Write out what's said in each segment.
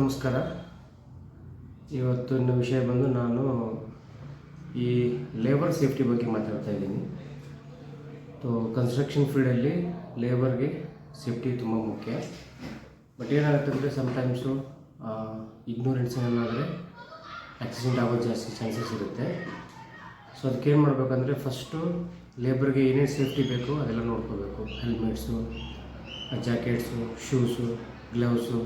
ನಮಸ್ಕಾರ. ಇವತ್ತಿನ ವಿಷಯ ಬಂದು ನಾನು ಈ ಲೇಬರ್ ಸೇಫ್ಟಿ ಬಗ್ಗೆ ಮಾತಾಡ್ತಾ ಇದ್ದೀನಿ. ಕನ್ಸ್ಟ್ರಕ್ಷನ್ ಫೀಲ್ಡಲ್ಲಿ ಲೇಬರ್ಗೆ ಸೇಫ್ಟಿ ತುಂಬ ಮುಖ್ಯ. ಬಟ್ ಏನಾಗುತ್ತೆ ಅಂದರೆ ಸಮ್ಟೈಮ್ಸು ಇಗ್ನೋರೆನ್ಸ್ ಏನಾದರೆ ಆಕ್ಸಿಡೆಂಟ್ ಆಗೋದು ಜಾಸ್ತಿ ಚಾನ್ಸಸ್ ಇರುತ್ತೆ. ಸೊ ಅದಕ್ಕೇನು ಮಾಡಬೇಕಂದ್ರೆ ಫಸ್ಟು ಲೇಬರ್ಗೆ ಏನೇನು ಸೇಫ್ಟಿ ಬೇಕು ಅದೆಲ್ಲ ನೋಡ್ಕೋಬೇಕು. ಹೆಲ್ಮೆಟ್ಸು, ಜಾಕೆಟ್ಸು, ಶೂಸು, ಗ್ಲೌಸು,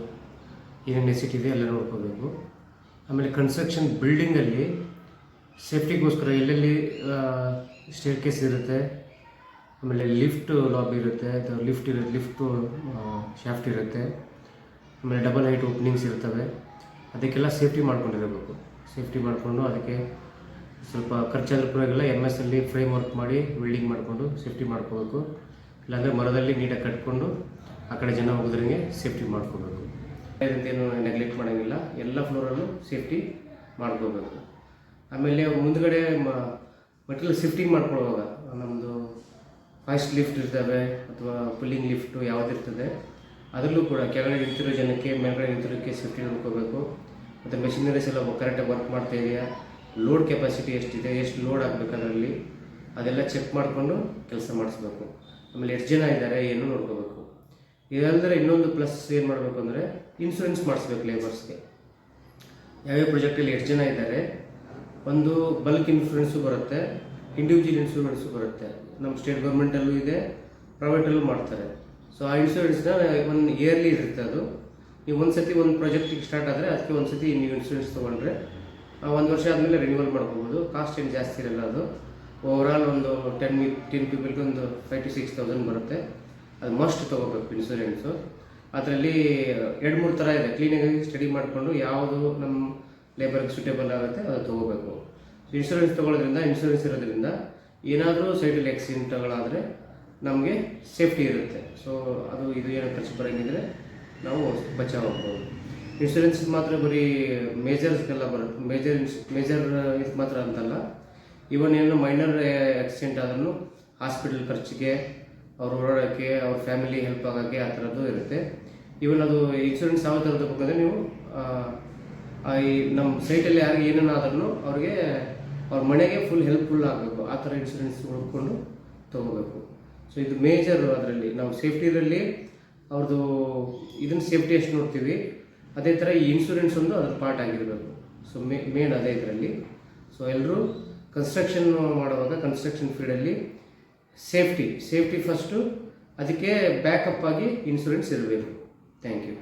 ಏನೇನು ನೆಸಿಟಿ ಇದೆ ಎಲ್ಲ ನೋಡ್ಕೋಬೇಕು. ಆಮೇಲೆ ಕನ್ಸ್ಟ್ರಕ್ಷನ್ ಬಿಲ್ಡಿಂಗಲ್ಲಿ ಸೇಫ್ಟಿಗೋಸ್ಕರ ಎಲ್ಲೆಲ್ಲಿ ಸ್ಟೇರ್ ಕೇಸ್ ಇರುತ್ತೆ, ಆಮೇಲೆ ಲಿಫ್ಟ್ ಲಾಬಿ ಇರುತ್ತೆ, ಅಥವಾ ಲಿಫ್ಟು ಶಾಫ್ಟ್ ಇರುತ್ತೆ, ಆಮೇಲೆ ಡಬಲ್ ಹೈಟ್ ಓಪನಿಂಗ್ಸ್ ಇರ್ತವೆ. ಅದಕ್ಕೆಲ್ಲ ಸೇಫ್ಟಿ ಮಾಡ್ಕೊಂಡಿರಬೇಕು. ಸೇಫ್ಟಿ ಮಾಡಿಕೊಂಡು ಅದಕ್ಕೆ ಸ್ವಲ್ಪ ಖರ್ಚಾದ್ರೂ ಪರವಾಗಿಲ್ಲ MS ಅಲ್ಲಿ ಫ್ರೇಮ್ ವರ್ಕ್ ಮಾಡಿ ವೆಲ್ಡಿಂಗ್ ಮಾಡಿಕೊಂಡು ಸೇಫ್ಟಿ ಮಾಡ್ಕೋಬೇಕು. ಇಲ್ಲಾಂದರೆ ಮರದಲ್ಲಿ ನೀಟಾಗಿ ಕಟ್ಕೊಂಡು ಆ ಕಡೆ ಜನ ಹೋಗೋದ್ರಿಗೆ ಸೇಫ್ಟಿ ಮಾಡ್ಕೋಬೇಕು. ಏನು ನೆಗ್ಲೆಕ್ಟ್ ಮಾಡೋಂಗಿಲ್ಲ, ಎಲ್ಲ ಫ್ಲೋರಲ್ಲೂ ಸೇಫ್ಟಿ ಮಾಡ್ಕೋಬೇಕು. ಆಮೇಲೆ ಮುಂದ್ಗಡೆ ಮೆಟೀರಿಯಲ್ ಶಿಫ್ಟಿಂಗ್ ಮಾಡ್ಕೊಳ್ಳುವಾಗ ನಮ್ಮದು ಫಾಸ್ಟ್ ಲಿಫ್ಟ್ ಇರ್ತವೆ ಅಥವಾ ಪುಲ್ಲಿಂಗ್ ಲಿಫ್ಟು ಯಾವುದಿರ್ತದೆ ಅದರಲ್ಲೂ ಕೂಡ ಕೆಳಗಡೆ ನಿಂತಿರೋ ಜನಕ್ಕೆ ಮೇಲ್ಗಡೆ ನಿಂತಿರೋಕ್ಕೆ ಸೇಫ್ಟಿ ನೋಡ್ಕೋಬೇಕು. ಮತ್ತು ಮೆಷಿನರೀಸ್ ಎಲ್ಲ ಕರೆಕ್ಟಾಗಿ ವರ್ಕ್ ಮಾಡ್ತಾ ಇದೆಯಾ, ಲೋಡ್ ಕೆಪಾಸಿಟಿ ಎಷ್ಟಿದೆ, ಎಷ್ಟು ಲೋಡ್ ಆಗಬೇಕು ಅದರಲ್ಲಿ, ಅದೆಲ್ಲ ಚೆಕ್ ಮಾಡಿಕೊಂಡು ಕೆಲಸ ಮಾಡಿಸ್ಬೇಕು. ಆಮೇಲೆ ಎಷ್ಟು ಜನ ಇದ್ದಾರೆ ಏನು ನೋಡ್ಕೋಬೇಕು. ಇದಲ್ಲದೆ ಇನ್ನೊಂದು ಪ್ಲಸ್ ಏನು ಮಾಡಬೇಕು ಅಂದರೆ ಇನ್ಶೂರೆನ್ಸ್ ಮಾಡಿಸ್ಬೇಕು ಲೇಬರ್ಸ್ಗೆ. ಯಾವ್ಯಾವ ಪ್ರಾಜೆಕ್ಟಲ್ಲಿ ಎಷ್ಟು ಜನ ಇದ್ದಾರೆ, ಒಂದು ಬಲ್ಕ್ ಇನ್ಶೂರೆನ್ಸು ಬರುತ್ತೆ, ಇಂಡಿವಿಜುವಲ್ ಇನ್ಶೂರೆನ್ಸು ಬರುತ್ತೆ. ನಮ್ಮ ಸ್ಟೇಟ್ ಗೌರ್ಮೆಂಟಲ್ಲೂ ಇದೆ, ಪ್ರೈವೇಟಲ್ಲೂ ಮಾಡ್ತಾರೆ. ಸೊ ಆ ಇನ್ಶೂರೆನ್ಸ್ನ ಒಂದು ಇಯರ್ಲಿ ಇರುತ್ತೆ. ಅದು ನೀವು ಒಂದು ಸತಿ ಒಂದು ಪ್ರಾಜೆಕ್ಟಿಗೆ ಸ್ಟಾರ್ಟ್ ಆದರೆ ಅದಕ್ಕೆ ಒಂದು ಸತಿ ನೀವು ಇನ್ಶೂರೆನ್ಸ್ ತೊಗೊಂಡ್ರೆ 1 ವರ್ಷ ಆದಮೇಲೆ ರಿನ್ಯೂವಲ್ ಮಾಡ್ಕೋಬೋದು. ಕಾಸ್ಟ್ ಏನು ಜಾಸ್ತಿ ಇರಲ್ಲ. ಅದು ಓವರಾಲ್ ಒಂದು 10 ಪೀಪಲ್ಗೆ ಒಂದು 5,000 to 6,000 ಬರುತ್ತೆ. ಅದು ಮಸ್ಟ್ ತೊಗೋಬೇಕು ಇನ್ಶೂರೆನ್ಸು. ಅದರಲ್ಲಿ 2-3 ಥರ ಇದೆ. ಕ್ಲೀನಾಗಿ ಸ್ಟಡಿ ಮಾಡಿಕೊಂಡು ಯಾವುದು ನಮ್ಮ ಲೇಬರ್ಗೆ ಸೂಟೇಬಲ್ ಆಗುತ್ತೆ ಅದು ತೊಗೋಬೇಕು. ಇನ್ಶೂರೆನ್ಸ್ ತೊಗೊಳ್ಳೋದ್ರಿಂದ, ಇನ್ಶೂರೆನ್ಸ್ ಇರೋದ್ರಿಂದ ಏನಾದರೂ ಸೈಡಲ್ಲಿ ಆಕ್ಸಿಡೆಂಟ್ಗಳಾದರೆ ನಮಗೆ ಸೇಫ್ಟಿ ಇರುತ್ತೆ. ಸೊ ಅದು ಇದು ಏನೋ ಖರ್ಚು ಬರೋಂಗಿದ್ರೆ ನಾವು ಬಚಾವಾಗ್ಬೋದು. ಇನ್ಶೂರೆನ್ಸ್ ಮಾತ್ರ ಬರೀ ಮೇಜರ್ಸ್ಗೆಲ್ಲ ಬರುತ್ತೆ. ಮೇಜರ್ ಇದು ಮಾತ್ರ ಅಂತಲ್ಲ, ಇವನ್ ಏನೋ ಮೈನರ್ ಆಕ್ಸಿಡೆಂಟ್ ಆದ್ರೂ ಹಾಸ್ಪಿಟಲ್ ಖರ್ಚಿಗೆ, ಅವ್ರು ಓಡಾಡೋಕ್ಕೆ, ಅವ್ರ ಫ್ಯಾಮಿಲಿ ಹೆಲ್ಪ್ ಆಗೋಕ್ಕೆ ಆ ಥರದ್ದು ಇರುತ್ತೆ. ಇವನ್ ಅದು ಇನ್ಶೂರೆನ್ಸ್ ಯಾವ ಥರ ತಗೋಬೇಕಂದ್ರೆ ನೀವು ಈ ನಮ್ಮ ಸೈಟಲ್ಲಿ ಯಾರಿಗೆ ಏನೇನಾದ್ರೂ ಅವ್ರಿಗೆ ಅವ್ರ ಮನೆಗೆ ಫುಲ್ ಹೆಲ್ಪ್ಫುಲ್ ಆಗಬೇಕು. ಆ ಥರ ಇನ್ಶೂರೆನ್ಸ್ ಹುಡ್ಕೊಂಡು ತೊಗೋಬೇಕು. ಸೊ ಇದು ಮೇಜರ್. ಅದರಲ್ಲಿ ನಾವು ಸೇಫ್ಟಿಯಲ್ಲಿ ಅವ್ರದ್ದು ಇದನ್ನು ಸೇಫ್ಟಿ ಎಷ್ಟು ನೋಡ್ತೀವಿ, ಅದೇ ಥರ ಈ ಇನ್ಶೂರೆನ್ಸ್ ಒಂದು ಅದ್ರ ಪಾರ್ಟ್ ಆಗಿರಬೇಕು. ಸೊ ಮೇನ್ ಅದೇ ಇದರಲ್ಲಿ. ಸೊ ಎಲ್ಲರೂ ಕನ್ಸ್ಟ್ರಕ್ಷನ್ ಮಾಡುವಾಗ ಕನ್ಸ್ಟ್ರಕ್ಷನ್ ಫೀಲ್ಡಲ್ಲಿ ಸೇಫ್ಟಿ ಫಸ್ಟು, ಅದಕ್ಕೆ ಬ್ಯಾಕಪ್ ಆಗಿ ಇನ್ಶೂರೆನ್ಸ್ ಇರಬೇಕು. Thank you.